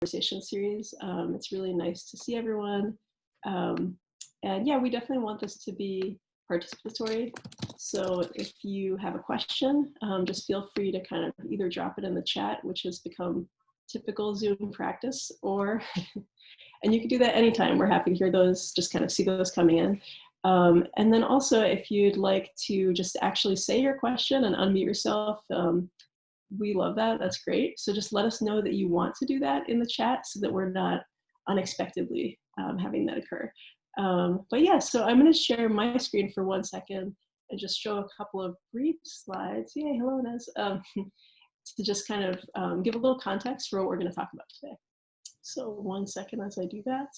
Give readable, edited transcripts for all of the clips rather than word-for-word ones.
conversation series. It's really nice to see everyone. And yeah, we definitely want this to be participatory. So if you have a question, just feel free to kind of either drop it in the chat, which has become typical Zoom practice, or, and you can do that anytime. We're happy to hear those, just kind of see those coming in. And then also, if you'd like to just actually say your question and unmute yourself, we love that. That's great. So just let us know that you want to do that in the chat so that we're not unexpectedly having that occur. But yeah, so I'm going to share my screen for 1 second and just show a couple of brief slides. Yay, hello, Nez. To just kind of give a little context for what we're going to talk about today. So 1 second as I do that.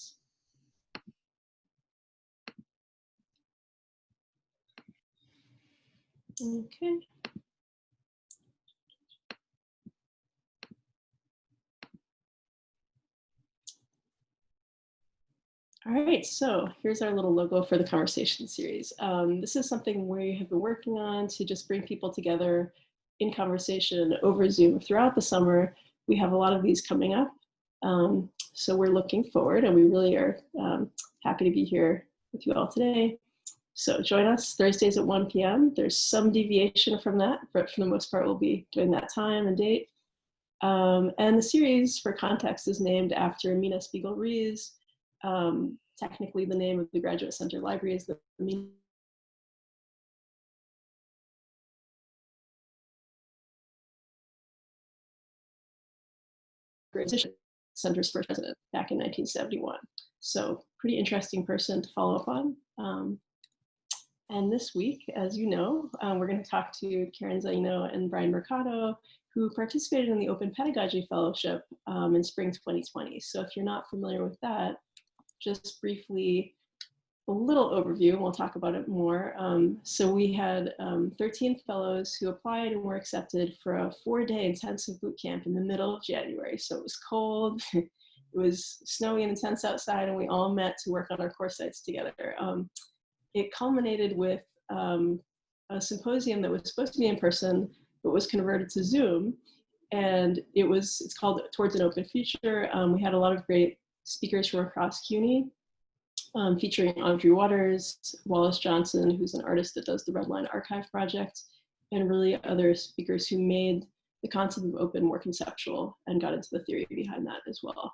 Okay. All right, so here's our little logo for the conversation series. This is something we have been working on to just bring people together in conversation over Zoom throughout the summer. We have a lot of these coming up. So we're looking forward, and we really are happy to be here with you all today. So join us Thursdays at 1 p.m. There's some deviation from that, but for the most part, we'll be doing that time and date. And the series, for context, is named after Mina Rees. Technically, the name of the Graduate Center Library is the Mina Center's first president back in 1971. So pretty interesting person to follow up on. And this week, as you know, we're going to talk to Karen Zaino and Brian Mercado, who participated in the Open Pedagogy Fellowship in spring 2020. So if you're not familiar with that, just briefly, a little overview, and we'll talk about it more. So we had 13 fellows who applied and were accepted for a 4-day intensive boot camp in the middle of January. So it was cold, it was snowy and intense outside, and we all met to work on our course sites together. It culminated with a symposium that was supposed to be in person, but was converted to Zoom. And it's called Towards an Open Future. We had a lot of great speakers from across CUNY, featuring Audrey Waters, Wallace Johnson, who's an artist that does the Red Line Archive project, and really other speakers who made the concept of open more conceptual and got into the theory behind that as well.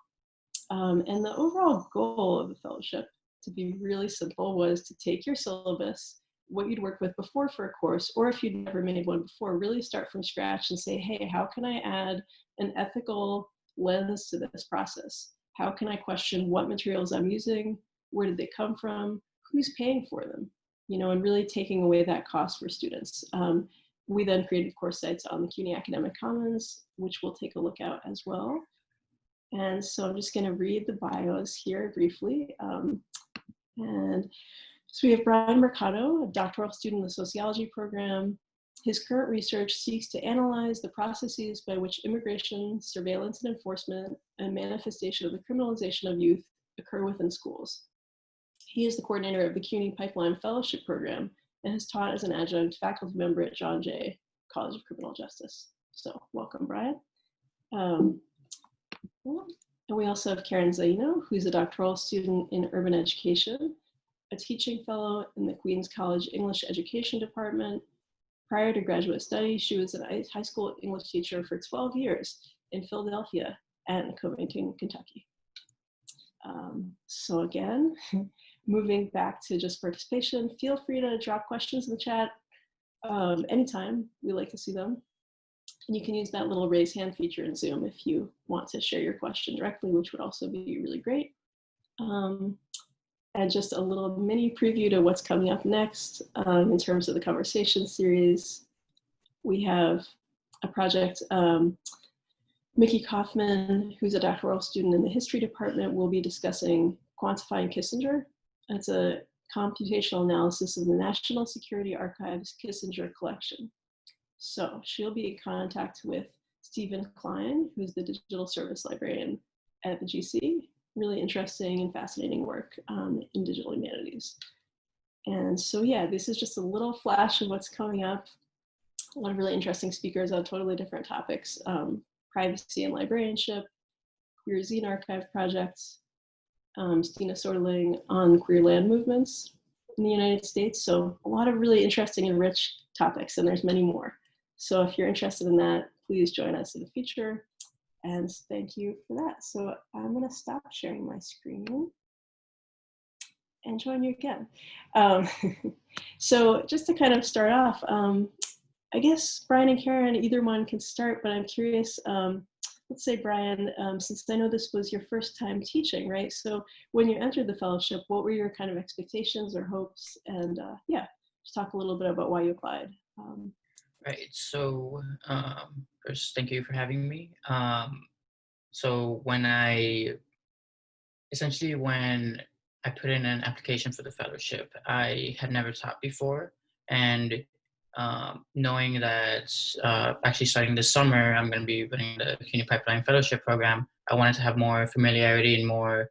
And the overall goal of the fellowship, to be really simple, was to take your syllabus, what you'd worked with before for a course, or if you'd never made one before, really start from scratch and say, hey, how can I add an ethical lens to this process? How can I question what materials I'm using? Where did they come from? Who's paying for them? And really taking away that cost for students. We then created course sites on the CUNY Academic Commons, which we'll take a look at as well. And so I'm just gonna read the bios here briefly. And so we have Brian Mercado, a doctoral student in the sociology program. His current research seeks to analyze the processes by which immigration, surveillance and enforcement, and manifestation of the criminalization of youth occur within schools. He is the coordinator of the CUNY Pipeline Fellowship Program and has taught as an adjunct faculty member at John Jay College of Criminal Justice. So welcome, Brian. And we also have Karen Zaino, who's a doctoral student in urban education, a teaching fellow in the Queens College English Education Department. Prior to graduate studies, she was a high school English teacher for 12 years in Philadelphia and Covington, Kentucky. So again, moving back to just participation, feel free to drop questions in the chat anytime. We like to see them. And you can use that little raise hand feature in Zoom if you want to share your question directly, which would also be really great. And just a little mini preview to what's coming up next in terms of the conversation series. We have a project, Mickey Kaufman, who's a doctoral student in the history department, will be discussing quantifying Kissinger. It's a computational analysis of the National Security Archives Kissinger collection. So she'll be in contact with Stephen Klein, who's the digital service librarian at the GC. Really interesting and fascinating work in digital humanities. And so yeah, this is just a little flash of what's coming up. A lot of really interesting speakers on totally different topics, privacy and librarianship, your zine archive project, Stina Sorling, on queer land movements in the United States. So a lot of really interesting and rich topics, and there's many more. So if you're interested in that, please join us in the future. And thank you for that. So I'm going to stop sharing my screen and join you again. So just to kind of start off, I guess Brian and Karen, either one can start, but I'm curious, let's say Brian, since I know this was your first time teaching, right? So when you entered the fellowship, what were your kind of expectations or hopes? And yeah, just talk a little bit about why you applied. Right. So first, thank you for having me. So when I put in an application for the fellowship, I had never taught before, and knowing that actually starting this summer, I'm going to be running the CUNY Pipeline Fellowship Program, I wanted to have more familiarity and more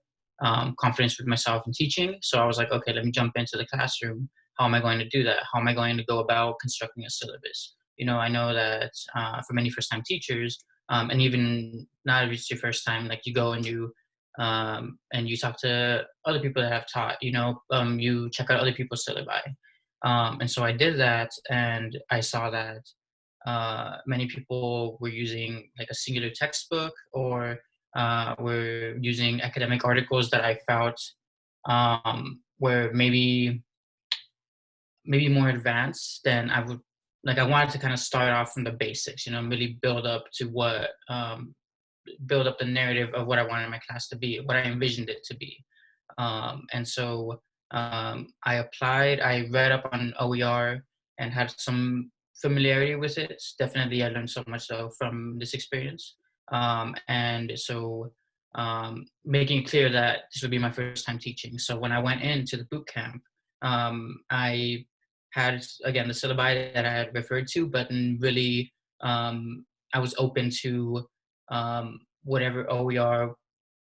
confidence with myself in teaching. So I was like, okay, let me jump into the classroom. How am I going to do that? How am I going to go about constructing a syllabus? I know that for many first-time teachers, and even not if it's your first time, like you go and you talk to other people that have taught, you check out other people's syllabi. And so I did that, and I saw that many people were using like a singular textbook, or were using academic articles that I felt were maybe more advanced than I would like. I wanted to kind of start off from the basics, really build up the narrative of what I wanted my class to be, what I envisioned it to be. And so I applied, I read up on OER and had some familiarity with it. Definitely, I learned so much though from this experience. And so making it clear that this would be my first time teaching. So when I went into the boot camp, I had, again, the syllabi that I had referred to, but really I was open to whatever OER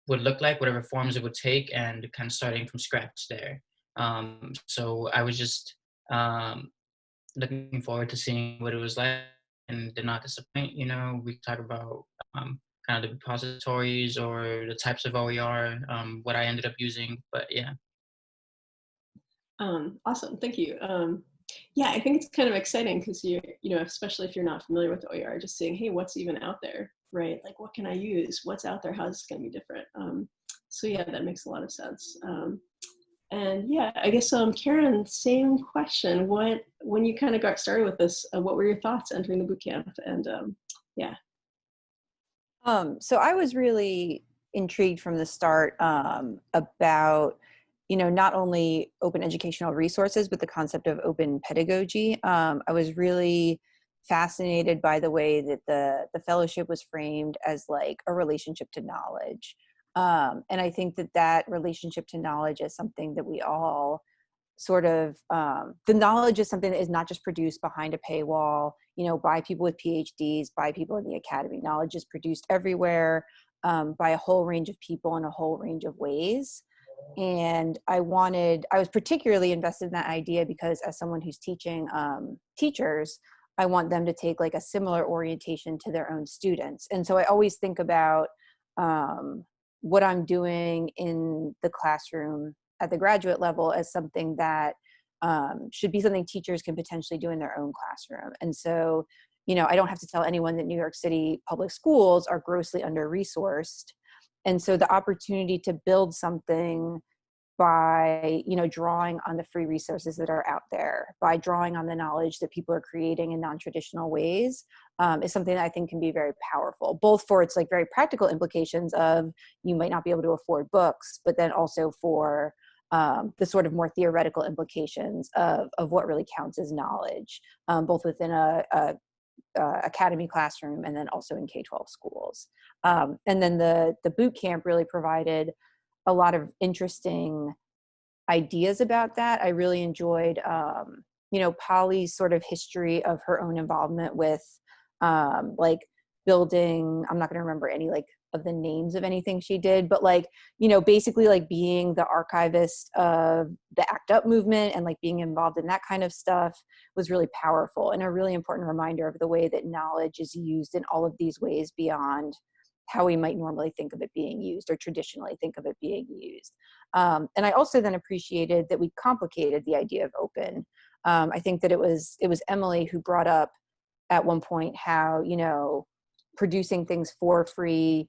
would look like, whatever forms it would take, and kind of starting from scratch there. So I was just looking forward to seeing what it was like, and did not disappoint. We talk about kind of the repositories or the types of OER, what I ended up using, but yeah. Awesome, thank you. Yeah, I think it's kind of exciting because especially if you're not familiar with OER, just saying, hey, what's even out there, right? Like, what can I use? What's out there? How's this going to be different? So yeah, that makes a lot of sense. And yeah, I guess Karen, same question. When you kind of got started with this, what were your thoughts entering the bootcamp? And yeah. So I was really intrigued from the start about, not only open educational resources, but the concept of open pedagogy. I was really fascinated by the way that the fellowship was framed as like a relationship to knowledge. And I think that relationship to knowledge is something that we all sort of, the knowledge is something that is not just produced behind a paywall, by people with PhDs, by people in the academy. Knowledge is produced everywhere, by a whole range of people in a whole range of ways. And I was particularly invested in that idea because as someone who's teaching teachers, I want them to take like a similar orientation to their own students. And so I always think about what I'm doing in the classroom at the graduate level as something that should be something teachers can potentially do in their own classroom. And so, I don't have to tell anyone that New York City public schools are grossly under-resourced. And so the opportunity to build something by, drawing on the free resources that are out there, by drawing on the knowledge that people are creating in non-traditional ways, is something that I think can be very powerful, both for its like very practical implications of you might not be able to afford books, but then also for the sort of more theoretical implications of what really counts as knowledge, both within a academy classroom and then also in K-12 schools. And then the boot camp really provided a lot of interesting ideas about that. I really enjoyed, Polly's sort of history of her own involvement with like building, I'm not going to remember any like of the names of anything she did, but like, basically like being the archivist of the ACT UP movement and like being involved in that kind of stuff was really powerful and a really important reminder of the way that knowledge is used in all of these ways beyond how we might normally think of it being used or traditionally think of it being used. And I also then appreciated that we complicated the idea of open. I think that it was Emily who brought up at one point how, you know, producing things for free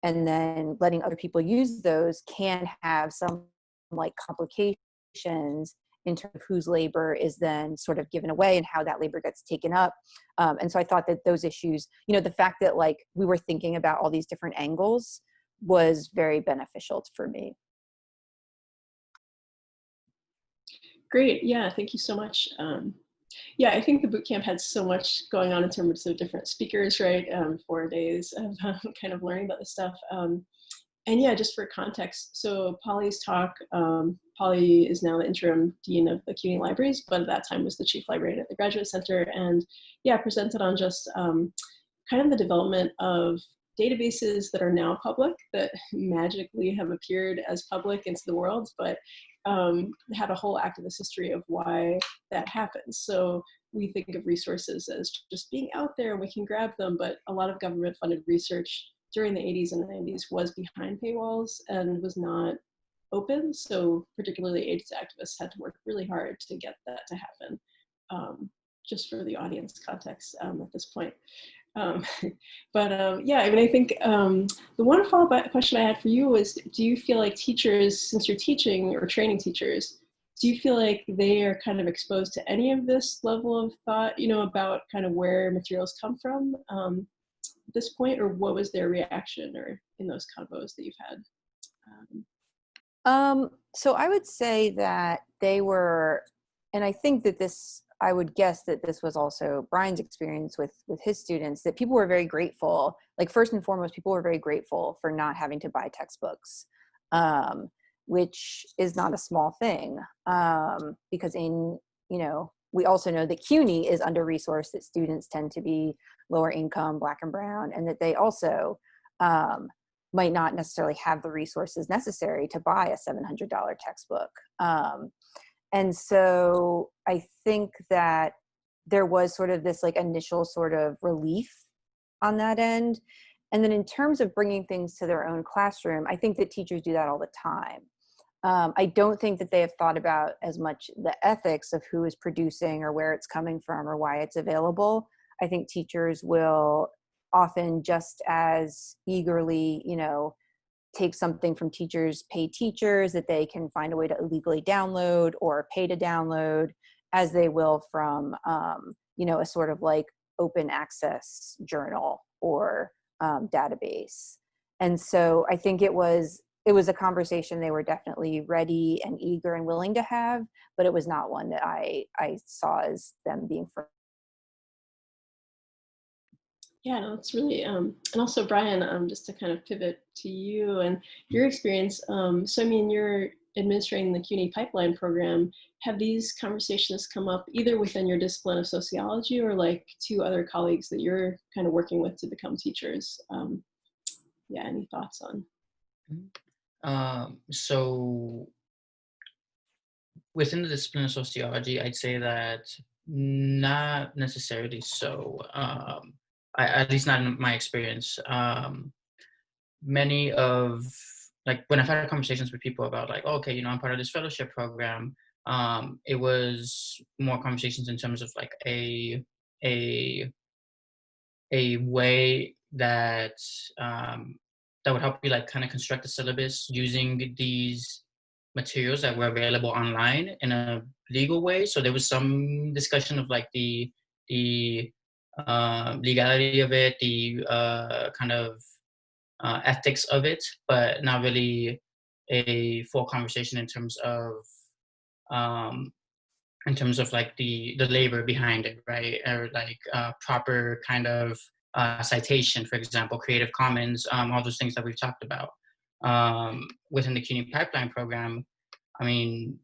and then letting other people use those can have some like complications in terms of whose labor is then sort of given away and how that labor gets taken up. And so I thought that those issues, you know, the fact that like we were thinking about all these different angles was very beneficial for me. Great. Yeah, thank you so much. Yeah, I think the bootcamp had so much going on in terms of different speakers, right? 4 days of kind of learning about this stuff. And yeah, just for context, so Polly's talk, Polly is now the interim dean of the CUNY Libraries, but at that time was the chief librarian at the Graduate Center, and yeah, presented on just kind of the development of databases that are now public, that magically have appeared as public into the world, but had a whole activist history of why that happens. So we think of resources as just being out there and we can grab them, but a lot of government funded research during the 80s and 90s was behind paywalls and was not open. So particularly AIDS activists had to work really hard to get that to happen. Just for the audience context at this point. Yeah, I mean, I think the one follow-up question I had for you was, do you feel like teachers, since you're teaching or training teachers, do you feel like they are kind of exposed to any of this level of thought, you know, about kind of where materials come from at this point, or what was their reaction or in those convos that you've had? So I would say that they were, and I think that this, I would guess that this was also Brian's experience with his students, that people were very grateful. Like first and foremost, people were very grateful for not having to buy textbooks, which is not a small thing, because in, you know, we also know that CUNY is under-resourced, that students tend to be lower income, Black and brown, and that they also might not necessarily have the resources necessary to buy a $700 textbook. And so I think that there was sort of this like initial sort of relief on that end. And then in terms of bringing things to their own classroom, I think that teachers do that all the time. I don't think that they have thought about as much the ethics of who is producing or where it's coming from or why it's available. I think teachers will often just as eagerly, you know, take something from teachers, pay teachers that they can find a way to illegally download or pay to download, as they will from, you know, a sort of like open access journal or database. And so I think it was a conversation they were definitely ready and eager and willing to have, but it was not one that I saw as them being for. Yeah, no, it's really, and also Brian, just to kind of pivot to you and your experience. So I mean, you're administrating the CUNY pipeline program. Have these conversations come up either within your discipline of sociology or like to other colleagues that you're kind of working with to become teachers? Yeah, any thoughts on? So within the discipline of sociology, I'd say that not necessarily so. At least not in my experience. Many of, like when I've had conversations with people about like, oh, okay, you know, I'm part of this fellowship program, it was more conversations in terms of like a way that that would help you like kind of construct a syllabus using these materials that were available online in a legal way. So there was some discussion of like the legality of it, the kind of ethics of it, but not really a full conversation in terms of like the labor behind it, right? Or like proper kind of citation, for example, Creative Commons, all those things that we've talked about. Within the CUNY pipeline program, I mean,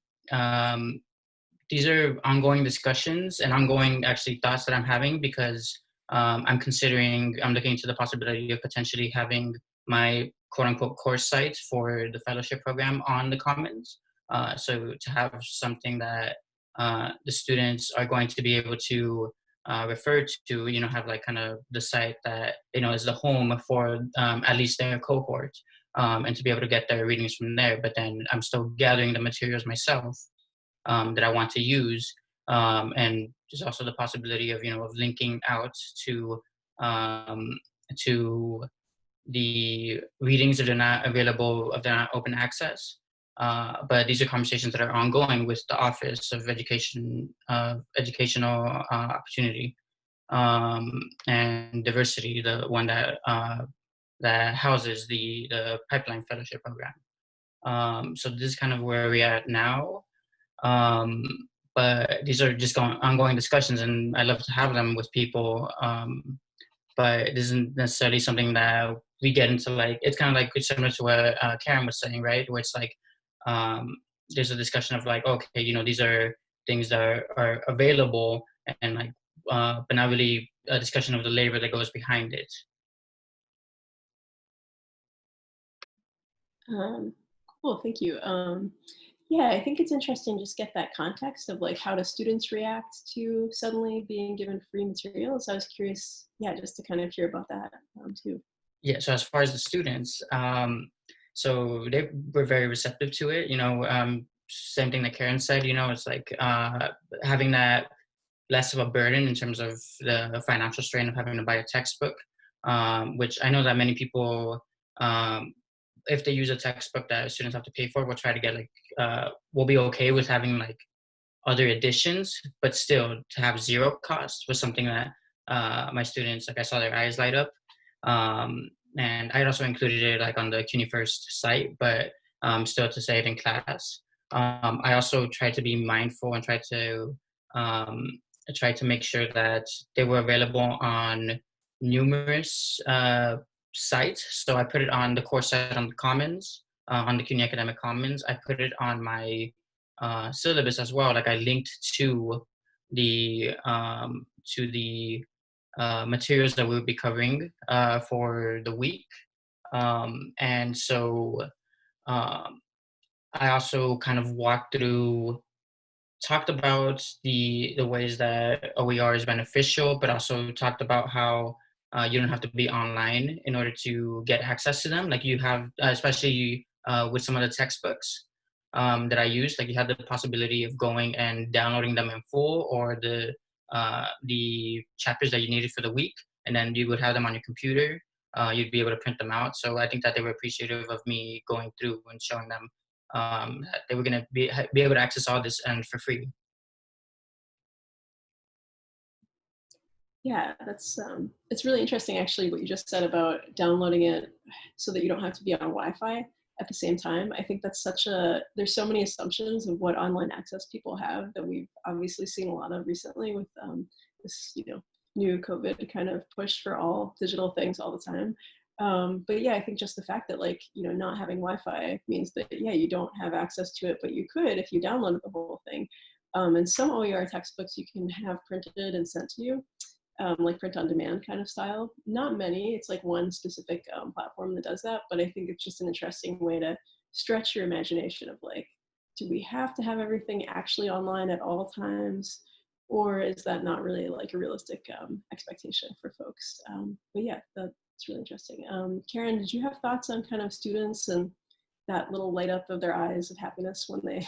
these are ongoing discussions and ongoing actually thoughts that I'm having, because I'm looking into the possibility of potentially having my quote unquote course site for the fellowship program on the Commons. So to have something that the students are going to be able to refer to, have like kind of the site that, is the home for at least their cohort, and to be able to get their readings from there. But then I'm still gathering the materials myself that I want to use. And there's also the possibility of, of linking out um, to the readings if they're not available, if they're not open access. But these are conversations that are ongoing with the Office of Educational Opportunity and Diversity, the one that houses the Pipeline Fellowship Program. So this is kind of where we're at now. Um, but these are just ongoing discussions, and I love to have them with people. But this isn't necessarily something that we get into, like, it's kind of like similar to what Karen was saying, right? Where it's like, there's a discussion of like, okay, these are things that are available, and like, but not really a discussion of the labor that goes behind it. Cool, thank you. Yeah, I think it's interesting just get that context of like how do students react to suddenly being given free materials. I was curious, yeah, just to kind of hear about that too. Yeah, so as far as the students, so they were very receptive to it. Same thing that Karen said. It's like having that less of a burden in terms of the financial strain of having to buy a textbook, which I know that many people, if they use a textbook that students have to pay for, will try to get will be okay with having like other editions, but still to have zero cost was something that my students, like, I saw their eyes light up. And I also included it like on the CUNY First site, but still to say it in class. I also tried to be mindful and try to make sure that they were available on numerous sites. So I put it on the course site on the Commons, on the CUNY Academic Commons. I put it on my syllabus as well. Like, I linked to the materials that we'll be covering for the week. And so I also kind of talked about the ways that OER is beneficial, but also talked about how you don't have to be online in order to get access to them. Like, you have, especially with some of the textbooks that I used, like, you had the possibility of going and downloading them in full, or the chapters that you needed for the week, and then you would have them on your computer. You'd be able to print them out. So I think that they were appreciative of me going through and showing them that they were going to be able to access all this and for free. Yeah, that's it's really interesting actually what you just said about downloading it so that you don't have to be on Wi-Fi at the same time. I think that's there's so many assumptions of what online access people have that we've obviously seen a lot of recently with this, new COVID kind of push for all digital things all the time. But yeah, I think just the fact that not having Wi-Fi means that, yeah, you don't have access to it, but you could if you downloaded the whole thing. And some OER textbooks you can have printed and sent to you. Like print on demand kind of style. Not many, it's like one specific platform that does that, but I think it's just an interesting way to stretch your imagination of like, do we have to have everything actually online at all times? Or is that not really like a realistic expectation for folks? But yeah, that's really interesting. Karen, did you have thoughts on kind of students and that little light up of their eyes of happiness when they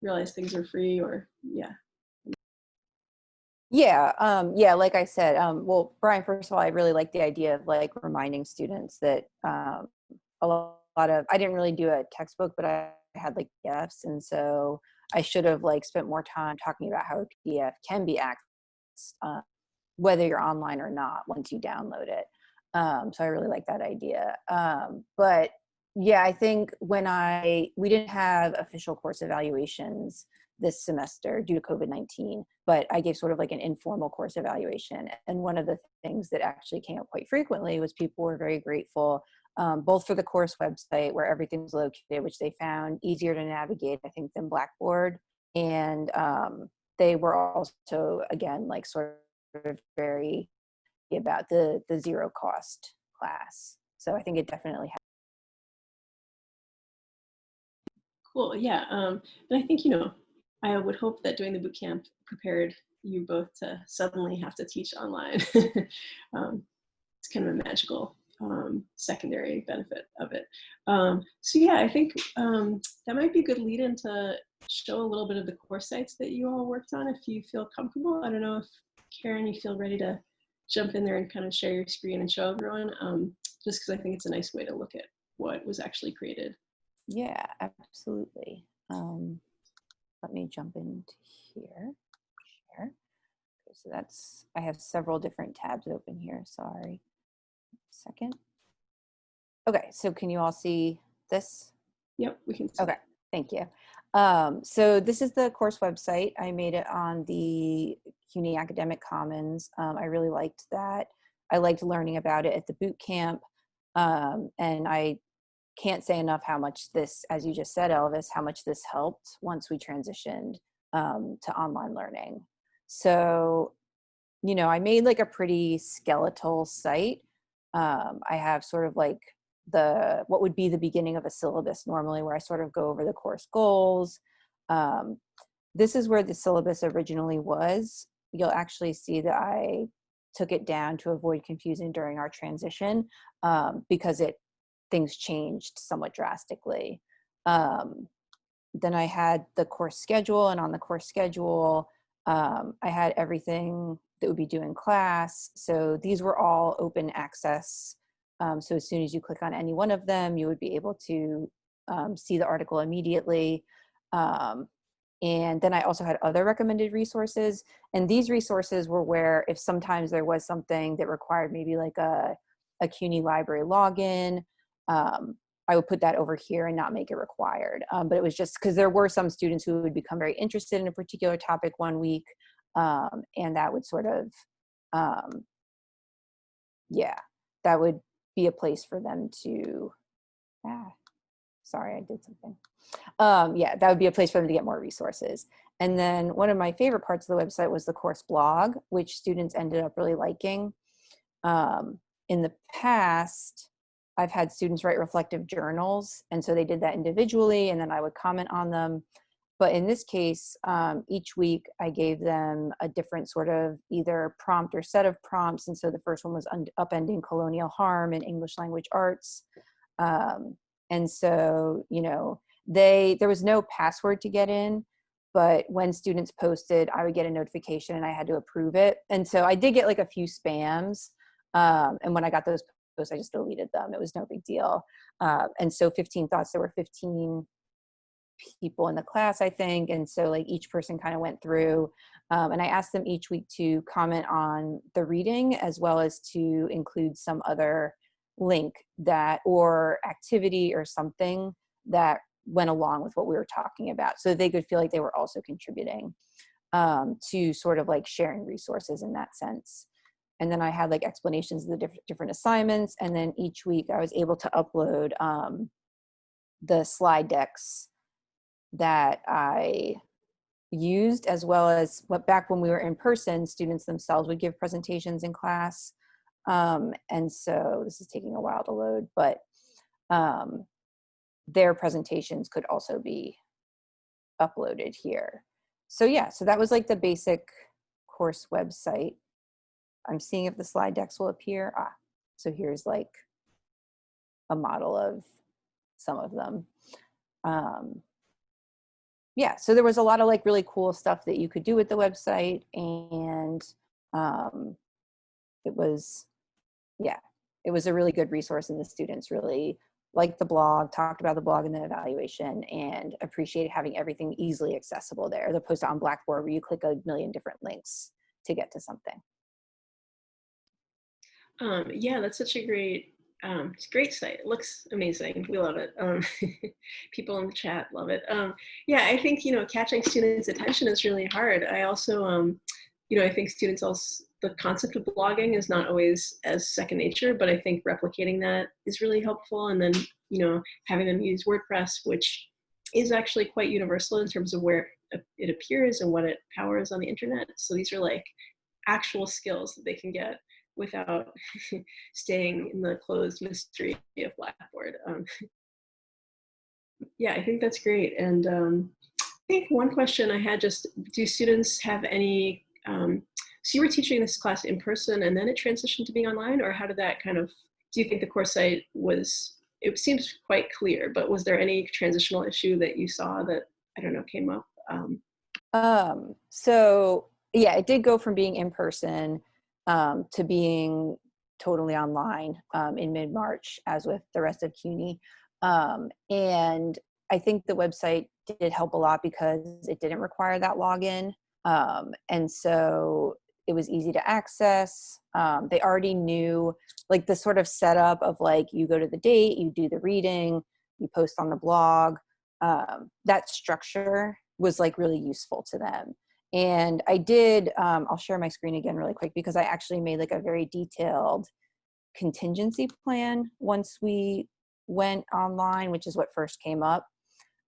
realize things are free, or yeah? Yeah, like I said, well, Brian, first of all, I really like the idea of like reminding students that a lot of, I didn't really do a textbook, but I had like PDFs, and so I should have like spent more time talking about how a PDF can be accessed, whether you're online or not, once you download it. So I really like that idea. But yeah, I think we didn't have official course evaluations this semester due to COVID-19, but I gave sort of like an informal course evaluation. And one of the things that actually came up quite frequently was people were very grateful, both for the course website where everything was located, which they found easier to navigate, I think, than Blackboard. And they were also, again, like sort of very about the zero cost class. So I think it definitely has. Cool, yeah. And I think, I would hope that doing the boot camp prepared you both to suddenly have to teach online. It's kind of a magical secondary benefit of it. So yeah, I think that might be a good lead in to show a little bit of the course sites that you all worked on if you feel comfortable. I don't know if Karen, you feel ready to jump in there and kind of share your screen and show everyone, just because I think it's a nice way to look at what was actually created. Yeah, absolutely. Let me jump into here. Share. Okay, so that's, I have several different tabs open here. Sorry. Second. Okay, so can you all see this? Yep, we can see. Okay, thank you. So this is the course website. I made it on the CUNY Academic Commons. I really liked that. I liked learning about it at the boot camp. And I can't say enough how much this, as you just said, Elvis, how much this helped once we transitioned to online learning. So, you know, I made like a pretty skeletal site. I have sort of like what would be the beginning of a syllabus normally, where I sort of go over the course goals. This is where the syllabus originally was. You'll actually see that I took it down to avoid confusion during our transition because things changed somewhat drastically. Then I had the course schedule, and on the course schedule, I had everything that would be due in class. So these were all open access. So as soon as you click on any one of them, you would be able to see the article immediately. And then I also had other recommended resources. And these resources were where if sometimes there was something that required maybe like a CUNY library login, I would put that over here and not make it required. But it was just because there were some students who would become very interested in a particular topic one week. And that would sort of, yeah, that would be a place for them to, sorry, I did something. Yeah, that would be a place for them to get more resources. And then one of my favorite parts of the website was the course blog, which students ended up really liking. In the past, I've had students write reflective journals, and so they did that individually, and then I would comment on them. But in this case, each week I gave them a different sort of either prompt or set of prompts. And so the first one was upending colonial harm in English language arts. And so, you know, there was no password to get in, but when students posted, I would get a notification and I had to approve it. And so I did get like a few spams. And when I got those posts, I just deleted them. It was no big deal. And so 15 thoughts, there were 15 people in the class, I think. And so like each person kind of went through and I asked them each week to comment on the reading as well as to include some other link that or activity or something that went along with what we were talking about so they could feel like they were also contributing to sort of like sharing resources in that sense. And then I had like explanations of the different assignments. And then each week I was able to upload the slide decks that I used, as well as back when we were in person, students themselves would give presentations in class. And so this is taking a while to load, but their presentations could also be uploaded here. So yeah, so that was like the basic course website. I'm seeing if the slide decks will appear. So here's like a model of some of them. Yeah, so there was a lot of like really cool stuff that you could do with the website, and it was a really good resource, and the students really liked the blog, talked about the blog and the evaluation, and appreciated having everything easily accessible there, as opposed to on Blackboard where you click a million different links to get to something. Yeah, that's such a great site. It looks amazing. We love it. People in the chat love it. Yeah, I think, you know, catching students' attention is really hard. I also, you know, I think students also, the concept of blogging is not always as second nature, but I think replicating that is really helpful. And then, you know, having them use WordPress, which is actually quite universal in terms of where it appears and what it powers on the internet. So these are like actual skills that they can get without staying in the closed mystery of Blackboard. Yeah, I think that's great. And I think one question I had, just, do students have any So you were teaching this class in person and then it transitioned to being online, or how did that kind of, do you think the course site was, it seems quite clear, but was there any transitional issue that you saw that, I don't know, came up? So yeah, it did go from being in person to being totally online in mid-March, as with the rest of CUNY. And I think the website did help a lot because it didn't require that login. And so it was easy to access. They already knew like the sort of setup of like, you go to the date, you do the reading, you post on the blog. That structure was like really useful to them. And I did, I'll share my screen again really quick because I actually made like a very detailed contingency plan once we went online, which is what first came up.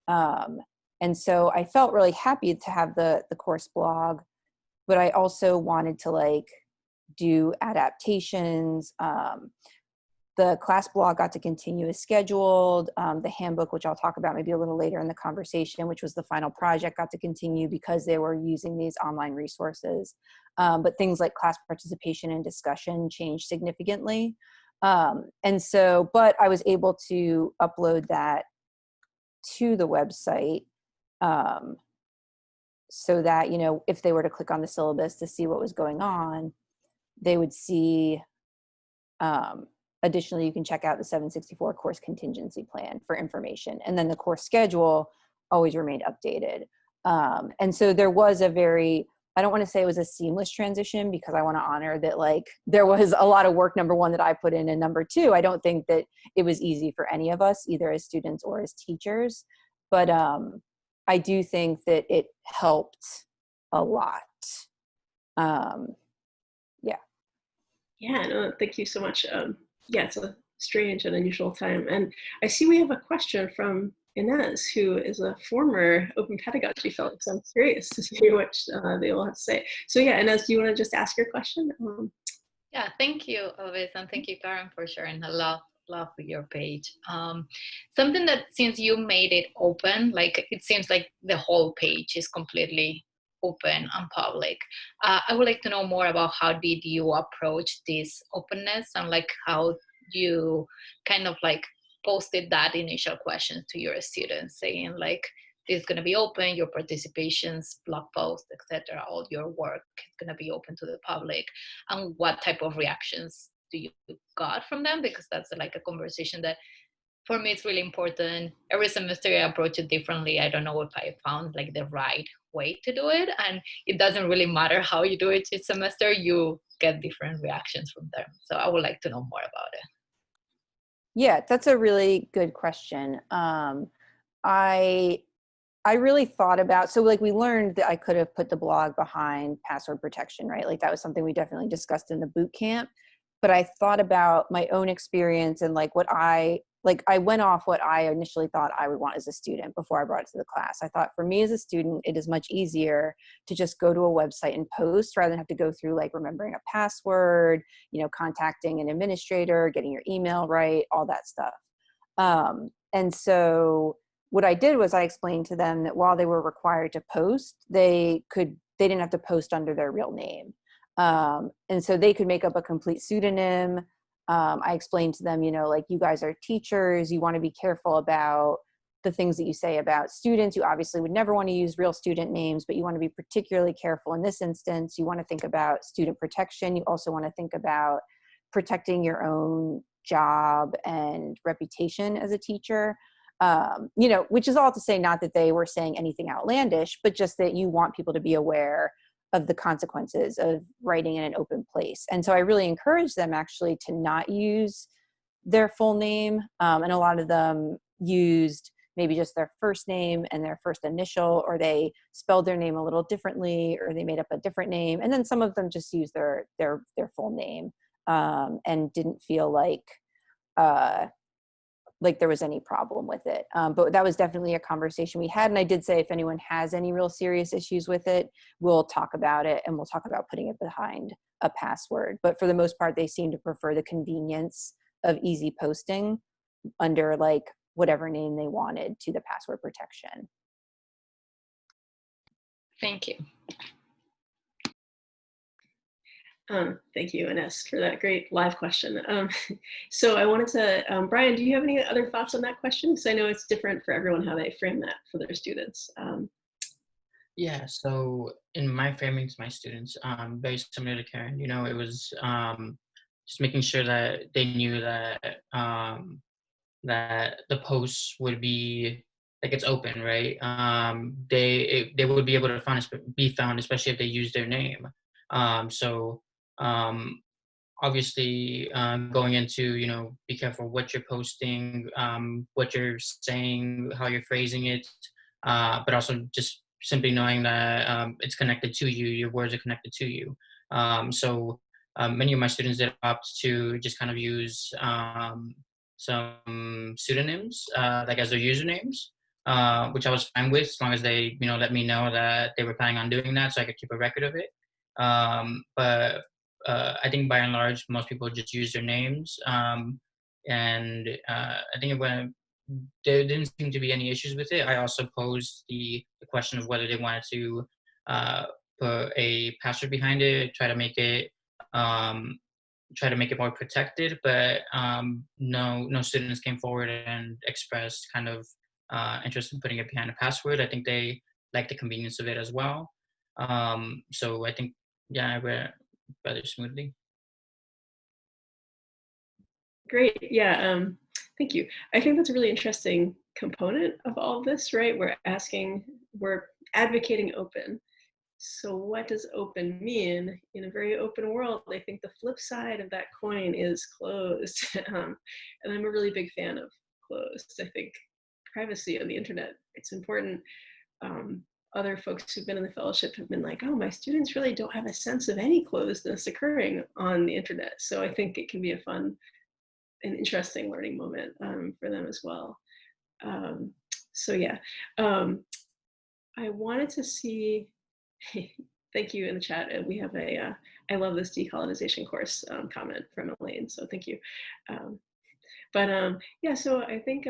And so I felt really happy to have the course blog, but I also wanted to like do adaptations. The class blog got to continue as scheduled. The handbook, which I'll talk about maybe a little later in the conversation, which was the final project, got to continue because they were using these online resources. But things like class participation and discussion changed significantly. And so, but I was able to upload that to the website so that, you know, if they were to click on the syllabus to see what was going on, they would see, additionally, you can check out the 764 course contingency plan for information. And then the course schedule always remained updated. And so there was a very, I don't want to say it was a seamless transition because I want to honor that like there was a lot of work, number one, that I put in, and number two, I don't think that it was easy for any of us, either as students or as teachers. But I do think that it helped a lot. Yeah. Yeah, no, thank you so much. Yeah, it's a strange and unusual time. And I see we have a question from Inez, who is a former open pedagogy fellow. So I'm curious to see what they will have to say. So yeah, Inez, do you want to just ask your question? Yeah, thank you, Elvis, and thank you, Karen, for sharing. I love your page. Something that, since you made it open, like it seems like the whole page is completely open and public. I would like to know more about how did you approach this openness and like how you kind of like posted that initial question to your students, saying like, this is going to be open, your participations, blog posts, etc. All your work is going to be open to the public. And what type of reactions do you got from them? Because that's like a conversation that for me it's really important. Every semester I approach it differently. I don't know if I found like the right way to do it, and it doesn't really matter how you do it each semester, you get different reactions from them. So I would like to know more about it. Yeah, that's a really good question. I really thought about, so like we learned that I could have put the blog behind password protection, right? Like that was something we definitely discussed in the boot camp. But I thought about my own experience and like I went off what I initially thought I would want as a student before I brought it to the class. I thought for me as a student, it is much easier to just go to a website and post rather than have to go through like remembering a password, you know, contacting an administrator, getting your email right, all that stuff. And so what I did was I explained to them that while they were required to post, they didn't have to post under their real name. And so they could make up a complete pseudonym. I explained to them, you know, like you guys are teachers, you want to be careful about the things that you say about students. You obviously would never want to use real student names, but you want to be particularly careful in this instance. You want to think about student protection. You also want to think about protecting your own job and reputation as a teacher. You know, which is all to say, not that they were saying anything outlandish, but just that you want people to be aware of the consequences of writing in an open place. And so I really encouraged them actually to not use their full name. And a lot of them used maybe just their first name and their first initial, or they spelled their name a little differently, or they made up a different name. And then some of them just used their full name and didn't feel like there was any problem with it. But that was definitely a conversation we had. And I did say, if anyone has any real serious issues with it, we'll talk about it and we'll talk about putting it behind a password. But for the most part, they seem to prefer the convenience of easy posting under like whatever name they wanted to the password protection. Thank you. Thank you, Ines, for that great live question. So I wanted to, Brian, do you have any other thoughts on that question? Because I know it's different for everyone how they frame that for their students. Yeah, so in my framing to my students, very similar to Karen, it was just making sure that they knew that the posts would be like it's open, right? They would be able to be found, especially if they use their name. So um, obviously going into be careful what you're posting, what you're saying, how you're phrasing it, but also just simply knowing that it's connected to you, your words are connected to you. So many of my students did opt to just kind of use some pseudonyms like as their usernames, which I was fine with as long as they let me know that they were planning on doing that so I could keep a record of it. But I think by and large, most people just use their names. And I think there didn't seem to be any issues with it. I also posed the question of whether they wanted to uh, put a password behind it, um, try to make it more protected. But no students came forward and expressed kind of interest in putting it behind a password. I think they like the convenience of it as well. So I think, yeah, I read rather smoothly. Great, yeah, thank you. I think that's a really interesting component of all of this, right? We're advocating open. So what does open mean? In a very open world, I think the flip side of that coin is closed. And I'm a really big fan of closed. I think privacy on the internet, it's important. Other folks who've been in the fellowship have been like, oh, my students really don't have a sense of any closedness occurring on the internet. So I think it can be a fun and interesting learning moment for them as well. So yeah, I wanted to see, thank you in the chat. We have I love this decolonization course comment from Elaine, so thank you. Yeah, so I think,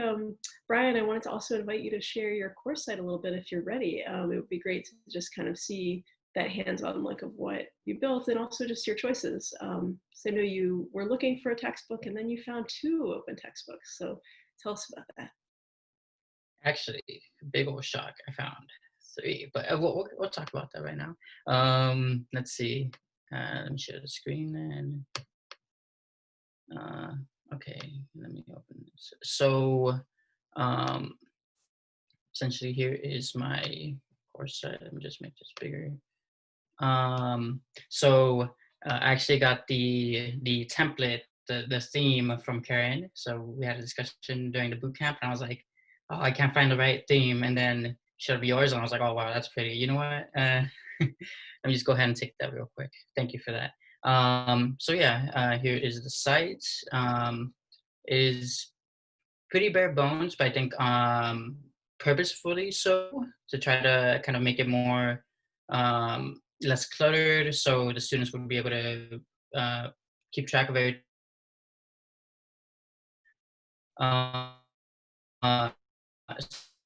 Brian, I wanted to also invite you to share your course site a little bit if you're ready. It would be great to just kind of see that hands-on look of what you built and also just your choices. So I know you were looking for a textbook and then you found 2 open textbooks. So tell us about that. Actually, big old shock, I found 3, but we'll talk about that right now. Let's see. Let me share the screen and okay, let me open this. So essentially here is my course site. Let me just make this bigger. So I actually got the template, the theme from Karen. So we had a discussion during the boot camp, and I was like, oh, I can't find the right theme. And then showed up yours, and I was like, oh wow, that's pretty. You know what? Let me just go ahead and take that real quick. Thank you for that. So yeah, here is the site. It is pretty bare bones, but I think purposefully so, to try to kind of make it more less cluttered, so the students would be able to keep track of it. Uh,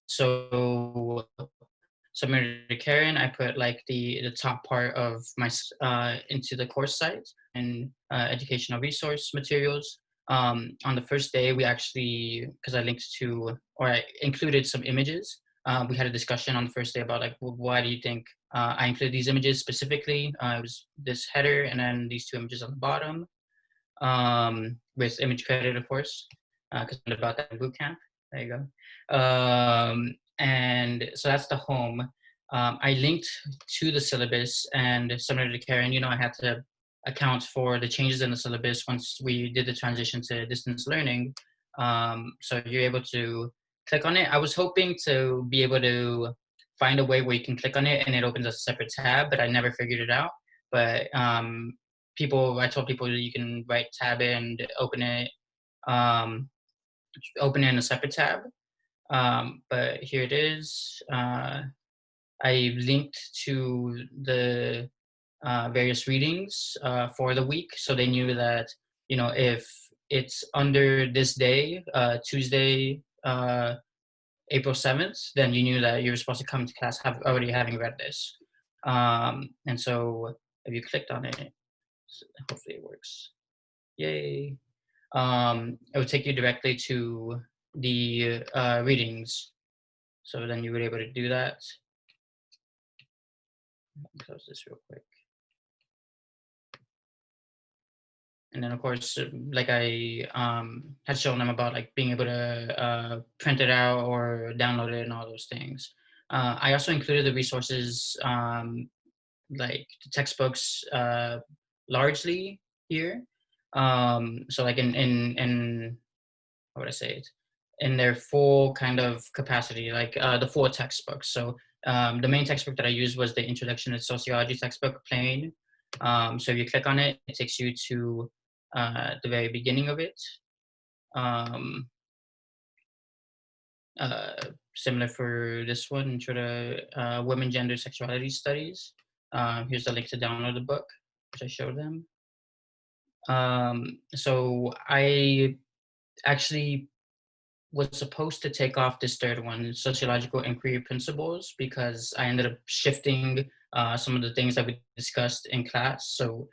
so similar to Karen, I put like the top part of my into the course site and educational resource materials. On the first day, we actually, because I linked to, or I included some images. We had a discussion on the first day about like, well, why do you think I included these images specifically? It was this header and then these 2 images on the bottom, with image credit, of course, because I learned about that in boot camp. There you go. And so that's the home. I linked to the syllabus, and similar to Karen, I had to account for the changes in the syllabus once we did the transition to distance learning. So you're able to click on it. I was hoping to be able to find a way where you can click on it and it opens a separate tab, but I never figured it out. But I told people that you can right tab it and open it in a separate tab. But here it is. I linked to the various readings for the week, so they knew that if it's under this day, Tuesday, April 7th, then you knew that you were supposed to come to class already having read this. And so if you clicked on it, hopefully it works. Yay. It would take you directly to the readings. So then you would be able to do that. Close this real quick. And then of course, like I had shown them about like being able to print it out or download it and all those things. I also included the resources like the textbooks largely here. So like in how would I say it? In their full kind of capacity, like the full textbooks. So the main textbook that I used was the Introduction to Sociology textbook, plain. So if you click on it, it takes you to the very beginning of it. Similar for this one, Intro to Women, Gender, Sexuality Studies. Here's the link to download the book, which I showed them. So I actually was supposed to take off this third one, Sociological Inquiry Principles, because I ended up shifting some of the things that we discussed in class. So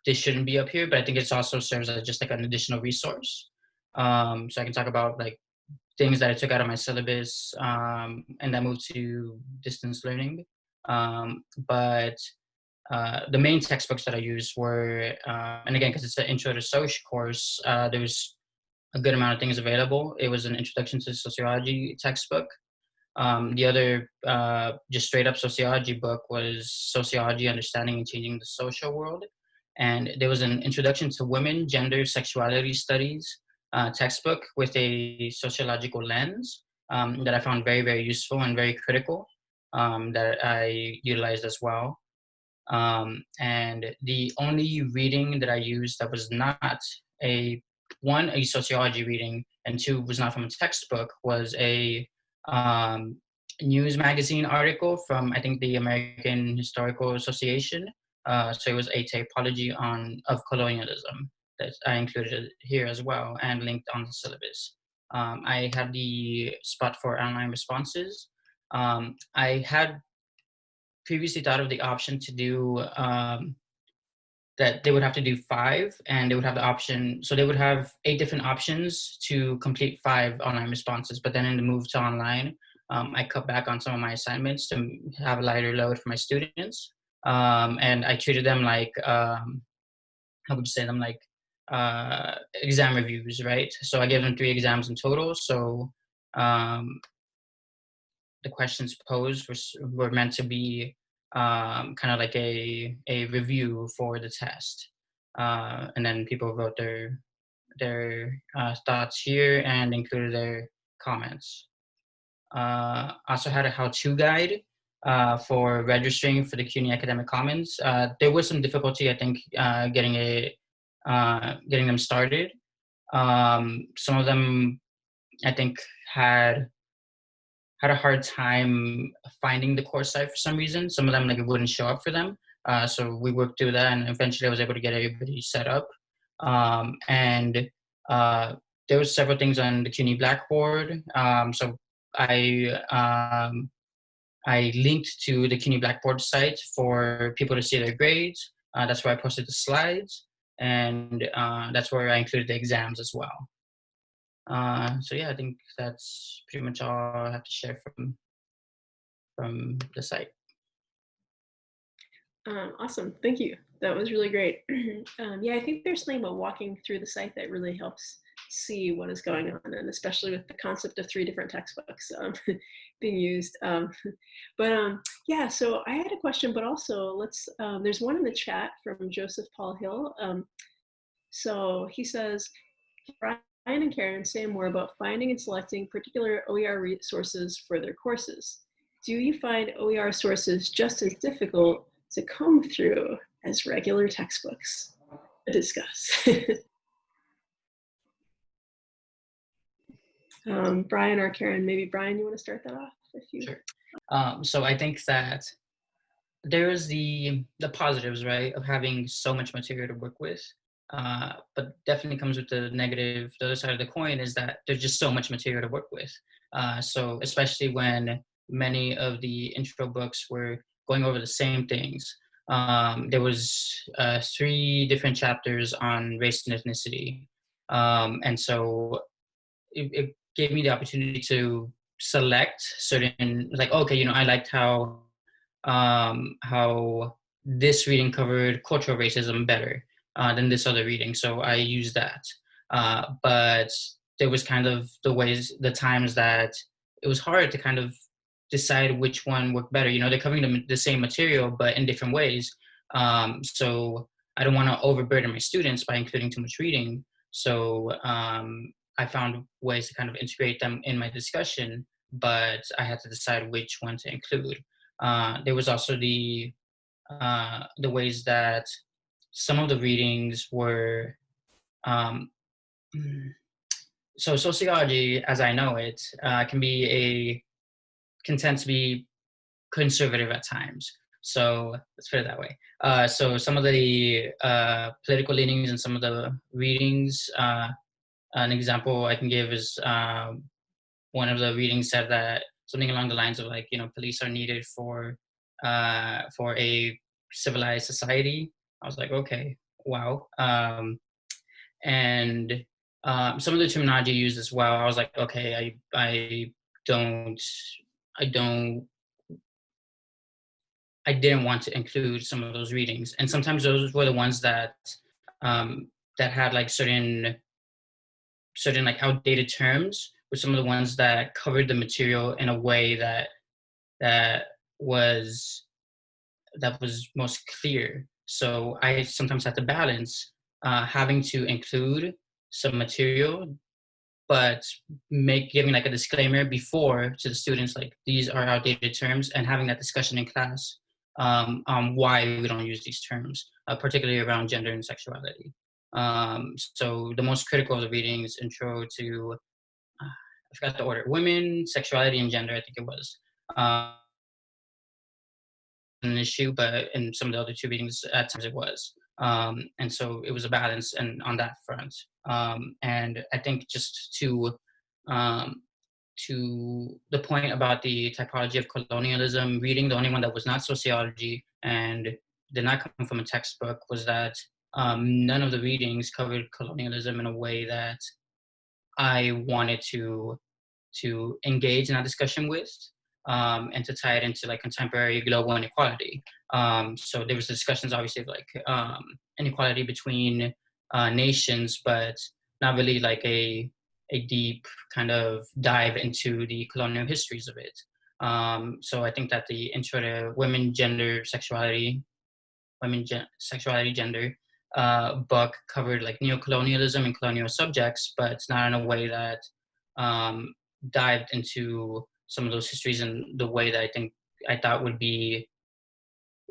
this shouldn't be up here, but I think it also serves as just like an additional resource. So I can talk about like things that I took out of my syllabus and that moved to distance learning. But the main textbooks that I used were, and again, because it's an Intro to Soc course, there's a good amount of things available. It was an Introduction to Sociology textbook. The other just straight up sociology book was Sociology, Understanding and Changing the Social World. And there was an Introduction to Women, Gender, Sexuality Studies textbook with a sociological lens that I found very, very useful and very critical that I utilized as well. And the only reading that I used that was not a sociology reading, and two, was not from a textbook, was a news magazine article from, I think, the American Historical Association. So it was a typology of colonialism that I included here as well and linked on the syllabus. I had the spot for online responses. I had previously thought of the option to do that they would have to do 5, and they would have the option, so they would have 8 different options to complete 5 online responses. But then in the move to online, I cut back on some of my assignments to have a lighter load for my students. And I treated them like, how would you say them, like exam reviews, right? So I gave them 3 exams in total. So the questions posed were meant to be kind of like a review for the test. And then people wrote their thoughts here and included their comments. Also had a how-to guide for registering for the CUNY Academic Commons. There was some difficulty, I think, getting them started. Some of them, I think, had a hard time finding the course site for some reason. Some of them, like, it wouldn't show up for them. So we worked through that, and eventually I was able to get everybody set up. And there was several things on the CUNY Blackboard. So I linked to the CUNY Blackboard site for people to see their grades. That's where I posted the slides, and that's where I included the exams as well. So yeah, I think that's pretty much all I have to share from the site. Awesome, thank you. That was really great. Yeah, I think there's something about walking through the site that really helps see what is going on, and especially with the concept of 3 different textbooks being used. Yeah, so I had a question, but also there's one in the chat from Joseph Paul Hill. So he says, Brian and Karen say more about finding and selecting particular OER resources for their courses. Do you find OER sources just as difficult to comb through as regular textbooks? To discuss. Brian or Karen, maybe Brian, you want to start that off? Sure. So I think that there is the positives, right, of having so much material to work with. But definitely comes with the negative. The other side of the coin is that there's just so much material to work with. So especially when many of the intro books were going over the same things. there was 3 different chapters on race and ethnicity. And so it gave me the opportunity to select certain, like, okay, you know, I liked how this reading covered cultural racism better than this other reading, so I used that. But there was kind of the times that it was hard to kind of decide which one worked better. You know, they're covering the same material, but in different ways. So I don't want to overburden my students by including too much reading. So I found ways to kind of integrate them in my discussion, but I had to decide which one to include. There was also the ways that some of the readings were um, so sociology, as I know it, can tend to be conservative at times. So let's put it that way. So some of the political leanings in some of the readings, an example I can give is one of the readings said that something along the lines of, like, you know, police are needed for a civilized society. I was like, okay, wow. And some of the terminology used as well, I was like, okay, don't, I don't, I didn't want to include some of those readings. And sometimes those were the ones that that had like certain like outdated terms, were some of the ones that covered the material in a way that was most clear. So I sometimes had to balance having to include some material, but giving like a disclaimer before to the students, like, these are outdated terms, and having that discussion in class on why we don't use these terms, particularly around gender and sexuality. So the most critical of the readings, intro to, I forgot the order, women, sexuality, and gender, I think it was. An issue, but in some of the other 2 readings, at times it was. And so it was a balance and on that front. And I think just to the point about the typology of colonialism, reading, the only one that was not sociology and did not come from a textbook, was that none of the readings covered colonialism in a way that I wanted to engage in that discussion with, and to tie it into like contemporary global inequality. So there was discussions, obviously, of like inequality between nations, but not really like a deep kind of dive into the colonial histories of it. So I think that the intro to sexuality, gender book covered like neocolonialism and colonial subjects, but it's not in a way that dived into some of those histories in the way that I thought would be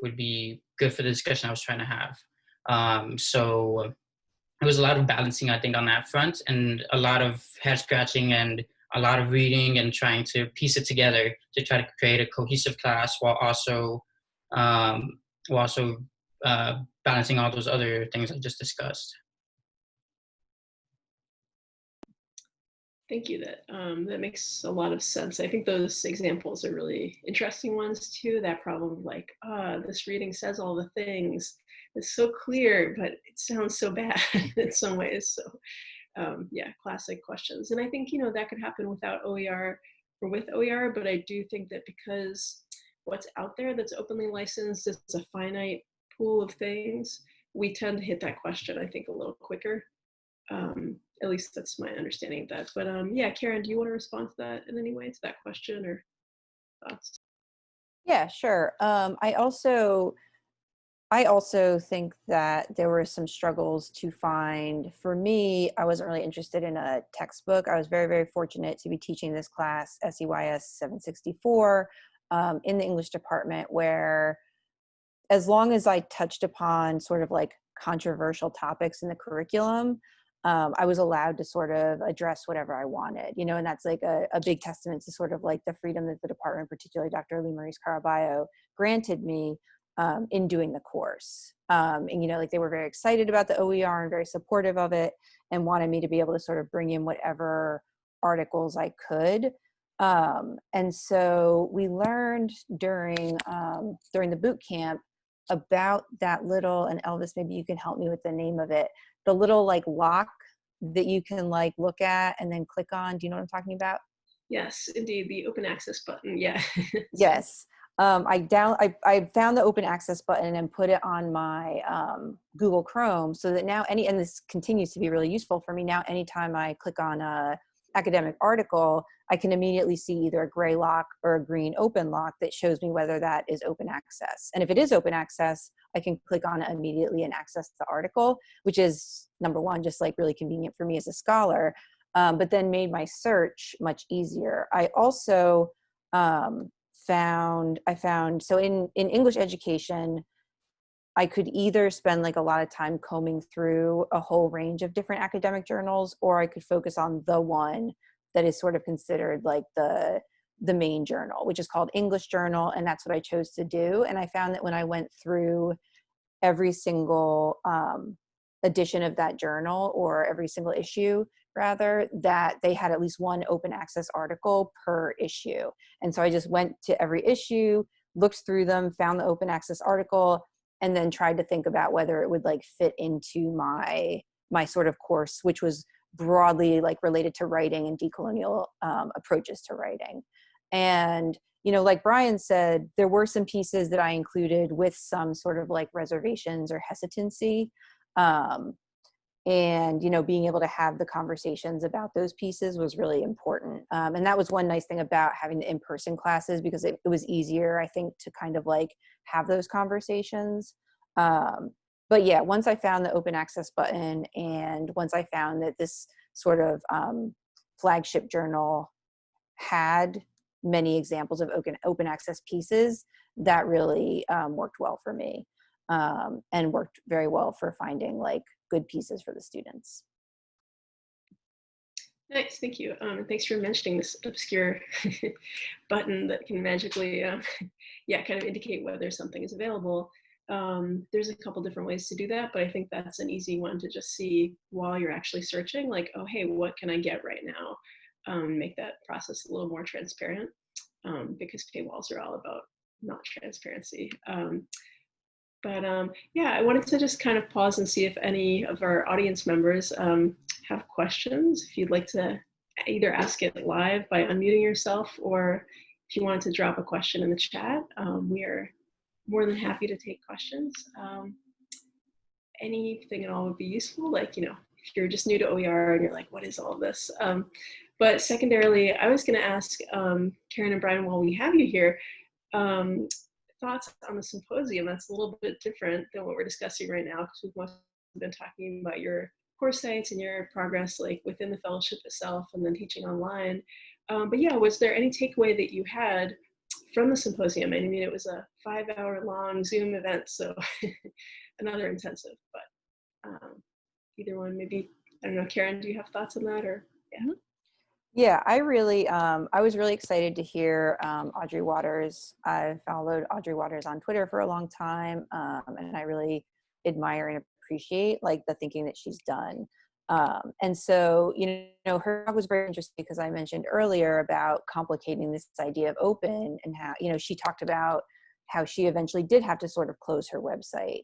good for the discussion I was trying to have. So it was a lot of balancing, I think, on that front, and a lot of head scratching and a lot of reading and trying to piece it together to try to create a cohesive class while also balancing all those other things I just discussed. Thank you. That makes a lot of sense. I think those examples are really interesting ones too. That problem of like, this reading says all the things. It's so clear, but it sounds so bad in some ways. So yeah, classic questions. And I think, you know, that could happen without OER or with OER, but I do think that because what's out there that's openly licensed is a finite pool of things, we tend to hit that question, I think, a little quicker. At least that's my understanding of that. But yeah, Karen, do you want to respond to that in any way, to that question or thoughts? Yeah, sure. I also think that there were some struggles to find. For me, I wasn't really interested in a textbook. I was very, very fortunate to be teaching this class, SEYS 764, in the English department, where as long as I touched upon sort of like controversial topics in the curriculum, I was allowed to sort of address whatever I wanted, you know, and that's like a big testament to sort of like the freedom that the department, particularly Dr. Mina Rees granted me in doing the course. And, you know, like they were very excited about the OER and very supportive of it and wanted me to be able to sort of bring in whatever articles I could. And so we learned during the boot camp about that little, and Elvis, maybe you can help me with the name of it, the little like lock that you can like look at and then click on. Do you know what I'm talking about? Yes, indeed, the open access button. Yeah. Yes. I found the open access button and put it on my Google Chrome, so that now and this continues to be really useful for me now, anytime I click on a academic article, I can immediately see either a gray lock or a green open lock that shows me whether that is open access. And if it is open access, I can click on it immediately and access the article, which is, number one, just like really convenient for me as a scholar, but then made my search much easier. I also found, so in English education, I could either spend like a lot of time combing through a whole range of different academic journals, or I could focus on the one that is sort of considered like the main journal, which is called English Journal. And that's what I chose to do. And I found that when I went through every single edition of that journal, or every single issue rather, that they had at least one open access article per issue. And so I just went to every issue, looked through them, found the open access article, and then tried to think about whether it would like fit into my sort of course, which was broadly like related to writing and decolonial approaches to writing. And, you know, like Brian said, there were some pieces that I included with some sort of like reservations or hesitancy. And, you know, being able to have the conversations about those pieces was really important. And that was one nice thing about having the in-person classes, because it was easier, I think, to kind of like have those conversations. But yeah, once I found the open access button, and once I found that this sort of flagship journal had many examples of open access pieces, that really worked well for me, and worked very well for finding like good pieces for the students. Nice, thank you. And thanks for mentioning this obscure button that can magically, yeah, kind of indicate whether something is available. There's a couple different ways to do that, but I think that's an easy one to just see while you're actually searching, like, oh, hey, what can I get right now? Make that process a little more transparent, because paywalls are all about not transparency. Yeah, I wanted to just kind of pause and see if any of our audience members have questions. If you'd like to either ask it live by unmuting yourself, or if you wanted to drop a question in the chat, we are more than happy to take questions. Anything at all would be useful. Like, you know, if you're just new to OER and you're like, what is all of this? But secondarily, I was going to ask Karen and Brian, while we have you here, thoughts on the symposium. That's a little bit different than what we're discussing right now, because we've mostly been talking about your course sites and your progress like within the fellowship itself and then teaching online. But yeah, was there any takeaway that you had from the symposium? I mean, it was a 5-hour long Zoom event, so another intensive, but either one, maybe, I don't know, Karen, do you have thoughts on that? Or yeah. Yeah, I was really excited to hear Audrey Waters. I've followed Audrey Waters on Twitter for a long time, and I really admire and appreciate like the thinking that she's done. And so, you know, her talk was very interesting because I mentioned earlier about complicating this idea of open, and how, you know, she talked about how she eventually did have to sort of close her website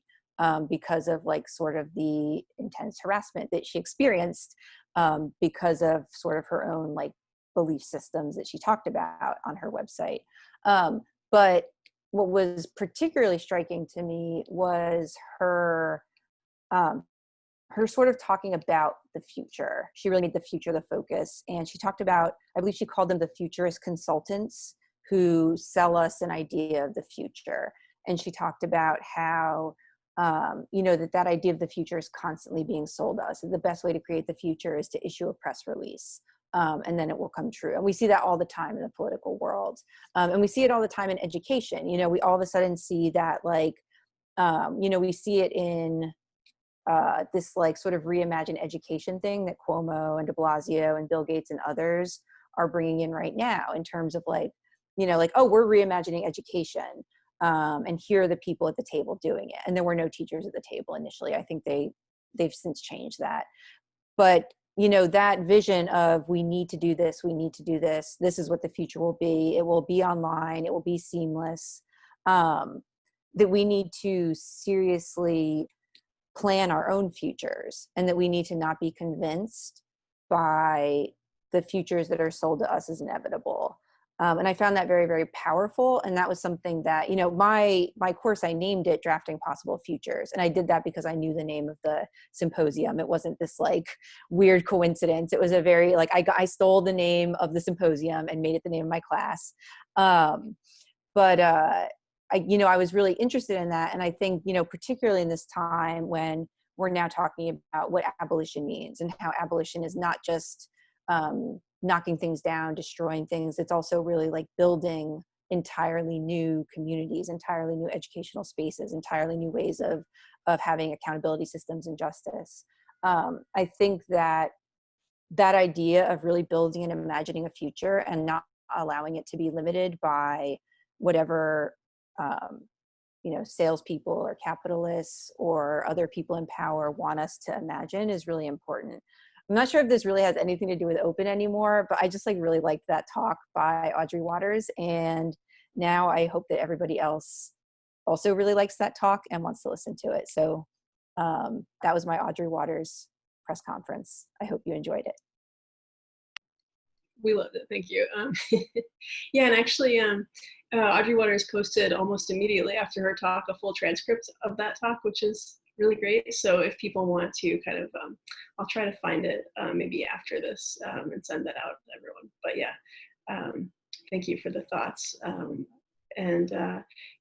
because of like sort of the intense harassment that she experienced because of sort of her own like belief systems that she talked about on her website. But what was particularly striking to me was her sort of talking about the future. She really made the future the focus. And she talked about, I believe she called them the futurist consultants who sell us an idea of the future. And she talked about how, you know, that idea of the future is constantly being sold us. The best way to create the future is to issue a press release, and then it will come true. And we see that all the time in the political world. And we see it all the time in education. You know, we all of a sudden see that, like, you know, we see it in this like sort of reimagined education thing that Cuomo and de Blasio and Bill Gates and others are bringing in right now, in terms of like, you know, like, oh, we're reimagining education. And here are the people at the table doing it. And there were no teachers at the table initially. I think they've since changed that. But, you know, that vision of we need to do this, this is what the future will be. It will be online. It will be seamless. that we need to seriously plan our own futures, and that we need to not be convinced by the futures that are sold to us as inevitable. And I found that very, very powerful. And that was something that, you know, my course, I named it Drafting Possible Futures. And I did that because I knew the name of the symposium. It wasn't this like weird coincidence. It was a very, like, I stole the name of the symposium and made it the name of my class. I was really interested in that. And I think, you know, particularly in this time when we're now talking about what abolition means, and how abolition is not just knocking things down, destroying things. It's also really like building entirely new communities, entirely new educational spaces, entirely new ways of having accountability systems and justice. I think that idea of really building and imagining a future and not allowing it to be limited by whatever salespeople or capitalists or other people in power want us to imagine is really important. I'm not sure if this really has anything to do with open anymore, but I just really liked that talk by Audrey Waters. And now I hope that everybody else also really likes that talk and wants to listen to it. So that was my Audrey Waters press conference. I hope you enjoyed it. We loved it. Thank you. Yeah, and actually, Audrey Waters posted almost immediately after her talk a full transcript of that talk, which is really great. So if people want to kind of, I'll try to find it maybe after this and send that out to everyone. But yeah, thank you for the thoughts.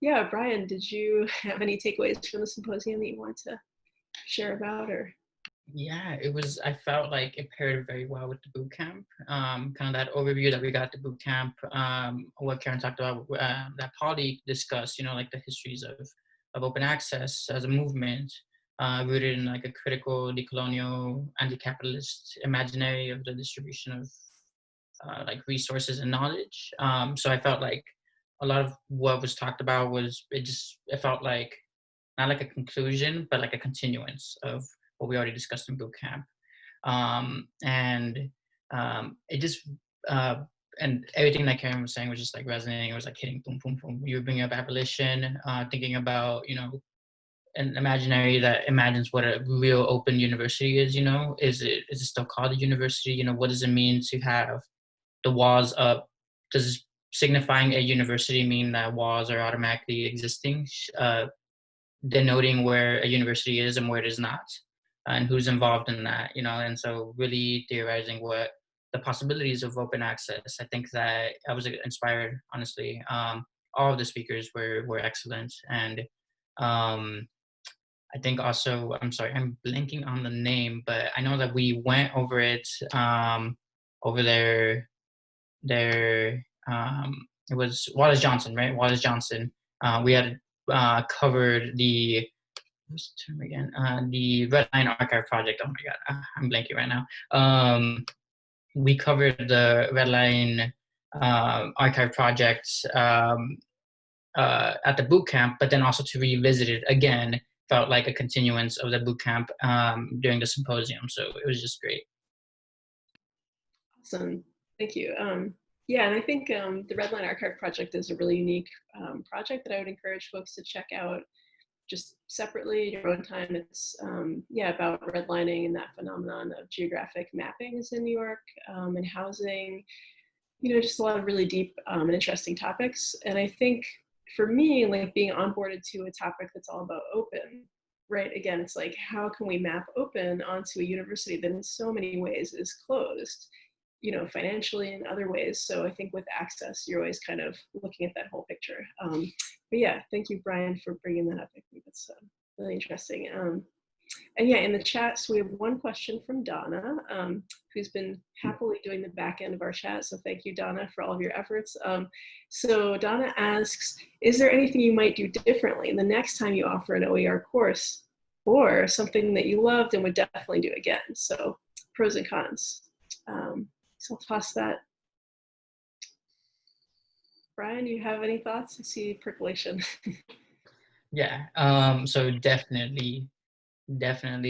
Yeah, Brian, did you have any takeaways from the symposium that you want to share about, or? Yeah, I felt like it paired very well with the boot camp. Kind of that overview that we got at the boot camp, what Karen talked about, that Polly discussed, like the histories of open access as a movement, rooted in like a critical, decolonial, anti-capitalist imaginary of the distribution of like resources and knowledge. So I felt like a lot of what was talked about it felt like not like a conclusion, but like a continuance of what we already discussed in boot camp. It just, and everything that Karen was saying was just like resonating. It was like hitting boom, boom, boom. You were bringing up abolition, thinking about, an imaginary that imagines what a real open university is, is it still called a university? What does it mean to have the walls up? Does signifying a university mean that walls are automatically existing, denoting where a university is and where it is not, and who's involved in that, and so really theorizing what the possibilities of open access. I think that I was inspired, honestly. All of the speakers were excellent, and I think also, I'm sorry, I'm blanking on the name, but I know that we went over it over it was Wallace Johnson, right? Wallace Johnson. We had covered the, what's the term again? The Red Line Archive Project. Oh my God, I'm blanking right now. We covered the Red Line Archive Project at the boot camp, but then also to revisit it again felt like a continuance of the boot camp during the symposium. So it was just great. Awesome, thank you. Yeah, and I think the Red Line Archive Project is a really unique project that I would encourage folks to check out just separately in your own time. It's about redlining and that phenomenon of geographic mappings in New York and housing, just a lot of really deep and interesting topics. And I think for me, like being onboarded to a topic that's all about open, right? Again, it's like, how can we map open onto a university that in so many ways is closed, financially and other ways. So I think with access, you're always kind of looking at that whole picture. But yeah, thank you, Brian, for bringing that up. I think that's really interesting. And yeah, in the chat, so we have one question from Donna, who's been happily doing the back end of our chat. So thank you, Donna, for all of your efforts. So Donna asks, is there anything you might do differently the next time you offer an OER course, or something that you loved and would definitely do again? So pros and cons. So I'll toss that. Brian, do you have any thoughts? I see percolation. Yeah, so definitely,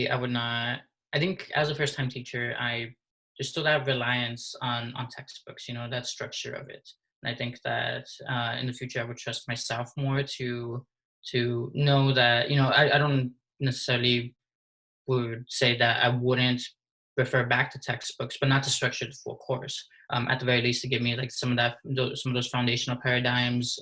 I would not, I think as a first-time teacher, there's still that reliance on textbooks, that structure of it. And I think that in the future, I would trust myself more to to know that, I don't necessarily would say that I wouldn't refer back to textbooks, but not to structure the full course. At the very least, to give me like some of those foundational paradigms,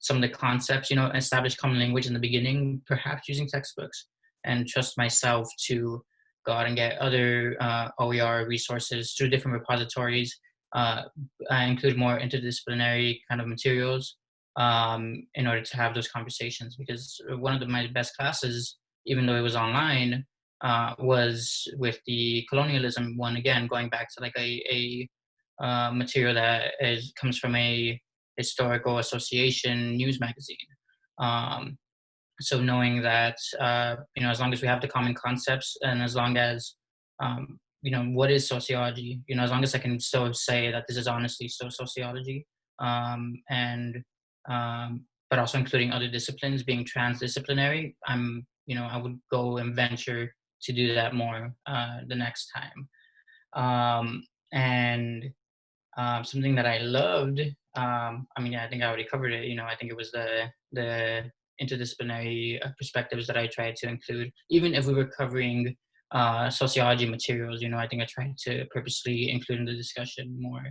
some of the concepts, establish common language in the beginning, perhaps using textbooks, and trust myself to go out and get other OER resources through different repositories. I include more interdisciplinary kind of materials in order to have those conversations, because one of my best classes, even though it was online, was with the colonialism one, again, going back to like a material that comes from a historical association news magazine. So knowing that, as long as we have the common concepts, and as long as, what is sociology, as long as I can still say that this is honestly still sociology, and but also including other disciplines, being transdisciplinary, I would go and venture to do that more the next time. And something that I loved, I think I already covered it. I think it was the interdisciplinary perspectives that I tried to include. Even if we were covering sociology materials, I think I tried to purposely include in the discussion more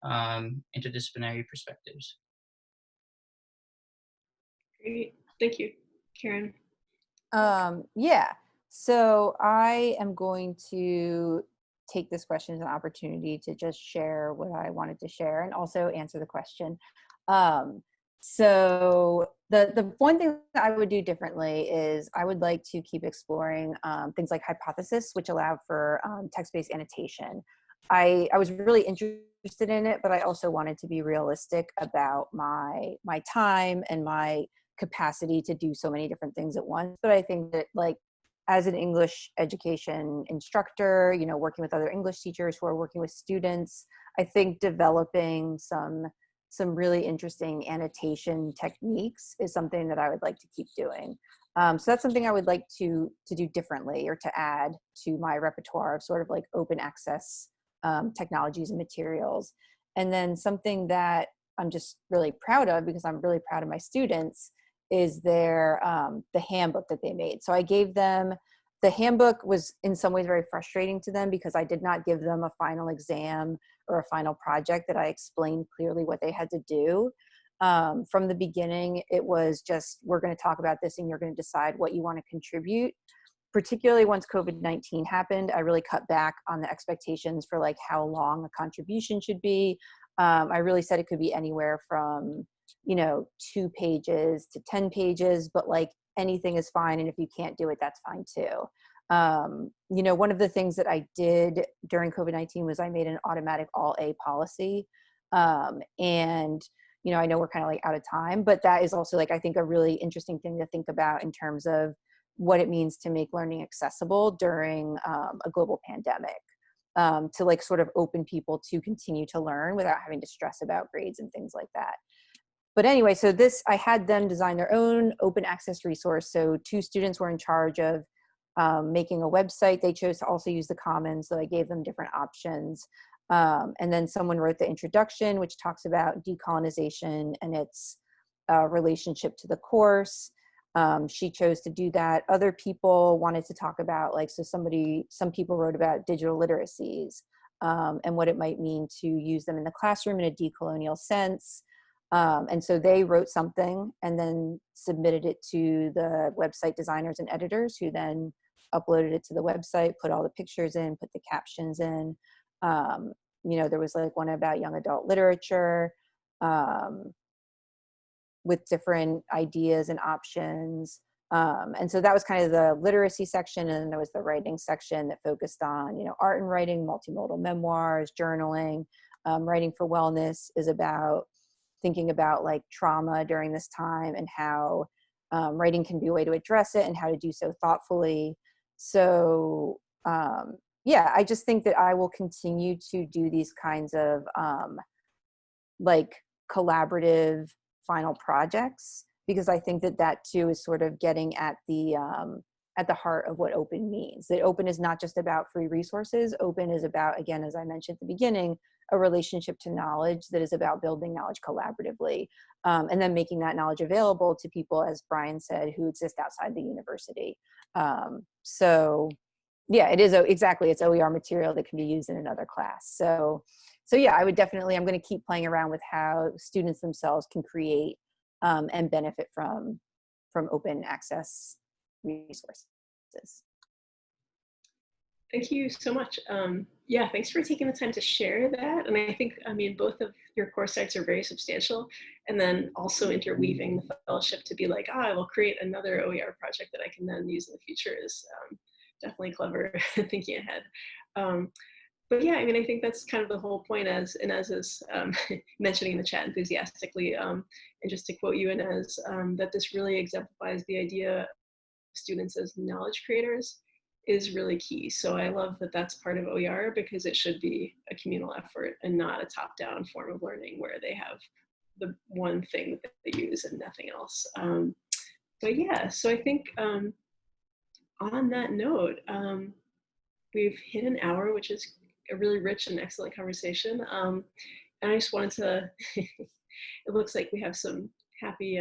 interdisciplinary perspectives. Great, thank you, Karen. Yeah, so I am going to take this question as an opportunity to just share what I wanted to share and also answer the question. So the one thing that I would do differently is I would like to keep exploring things like hypothesis, which allow for text-based annotation. I was really interested in it, but I also wanted to be realistic about my time and my capacity to do so many different things at once. But I think that, like, as an English education instructor, working with other English teachers who are working with students, I think developing some really interesting annotation techniques is something that I would like to keep doing. So that's something I would like to do differently, or to add to my repertoire of sort of like open access technologies and materials. And then something that I'm just really proud of, because I'm really proud of my students, is the handbook that they made. So I gave them, the handbook was in some ways very frustrating to them, because I did not give them a final exam or a final project that I explained clearly what they had to do. From the beginning, it was just, we're going to talk about this and you're going to decide what you want to contribute. Particularly once COVID-19 happened, I really cut back on the expectations for like how long a contribution should be. I really said it could be anywhere from 2 pages to 10 pages, but like anything is fine. And if you can't do it, that's fine too. One of the things that I did during COVID-19 was I made an automatic all A policy. And I know we're kind of like out of time, but that is also like, I think, a really interesting thing to think about in terms of what it means to make learning accessible during a global pandemic, to like sort of open people to continue to learn without having to stress about grades and things like that. But anyway, so I had them design their own open access resource. So 2 students were in charge of making a website. They chose to also use the Commons, so I gave them different options. And then someone wrote the introduction, which talks about decolonization and its relationship to the course. She chose to do that. Other people wanted to talk about, like, some people wrote about digital literacies and what it might mean to use them in the classroom in a decolonial sense. And so they wrote something and then submitted it to the website designers and editors, who then uploaded it to the website, put all the pictures in, put the captions in. There was like one about young adult literature, with different ideas and options. And so that was kind of the literacy section. And then there was the writing section that focused on, art and writing, multimodal memoirs, journaling. Writing for Wellness is about thinking about like trauma during this time, and how writing can be a way to address it and how to do so thoughtfully. So I just think that I will continue to do these kinds of like collaborative final projects, because I think that too is sort of getting at the heart of what open means. That open is not just about free resources. Open is about, again, as I mentioned at the beginning, a relationship to knowledge that is about building knowledge collaboratively, and then making that knowledge available to people, as Brian said, who exist outside the university. So yeah, it is exactly, it's OER material that can be used in another class. So yeah, I would definitely, I'm going to keep playing around with how students themselves can create and benefit from open access resources. Thank you so much. Yeah, thanks for taking the time to share that. And I think, I mean, both of your course sites are very substantial. And then also interweaving the fellowship to be like, I will create another OER project that I can then use in the future is definitely clever thinking ahead. But yeah, I mean, I think that's kind of the whole point, as Inez is mentioning in the chat enthusiastically. And just to quote you, Inez, that this really exemplifies the idea of students as knowledge creators is really key. So I love that that's part of OER, because it should be a communal effort and not a top-down form of learning where they have the one thing that they use and nothing else. But yeah, so I think on that note, we've hit an hour, which is a really rich and excellent conversation. And I just wanted to, it looks like we have some happy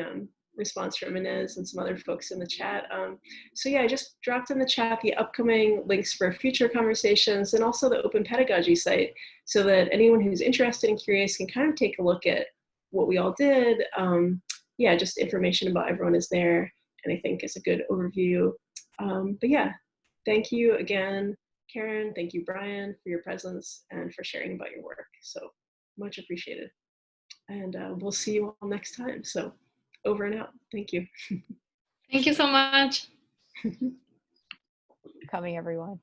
response from Inez and some other folks in the chat. So yeah, I just dropped in the chat the upcoming links for future conversations and also the Open Pedagogy site, so that anyone who's interested and curious can kind of take a look at what we all did. Yeah, just information about everyone is there, and I think it's a good overview. But yeah, thank you again, Karen. Thank you, Brian, for your presence and for sharing about your work. So much appreciated. And we'll see you all next time. So over and out. Thank you. Thank you so much. Coming, everyone.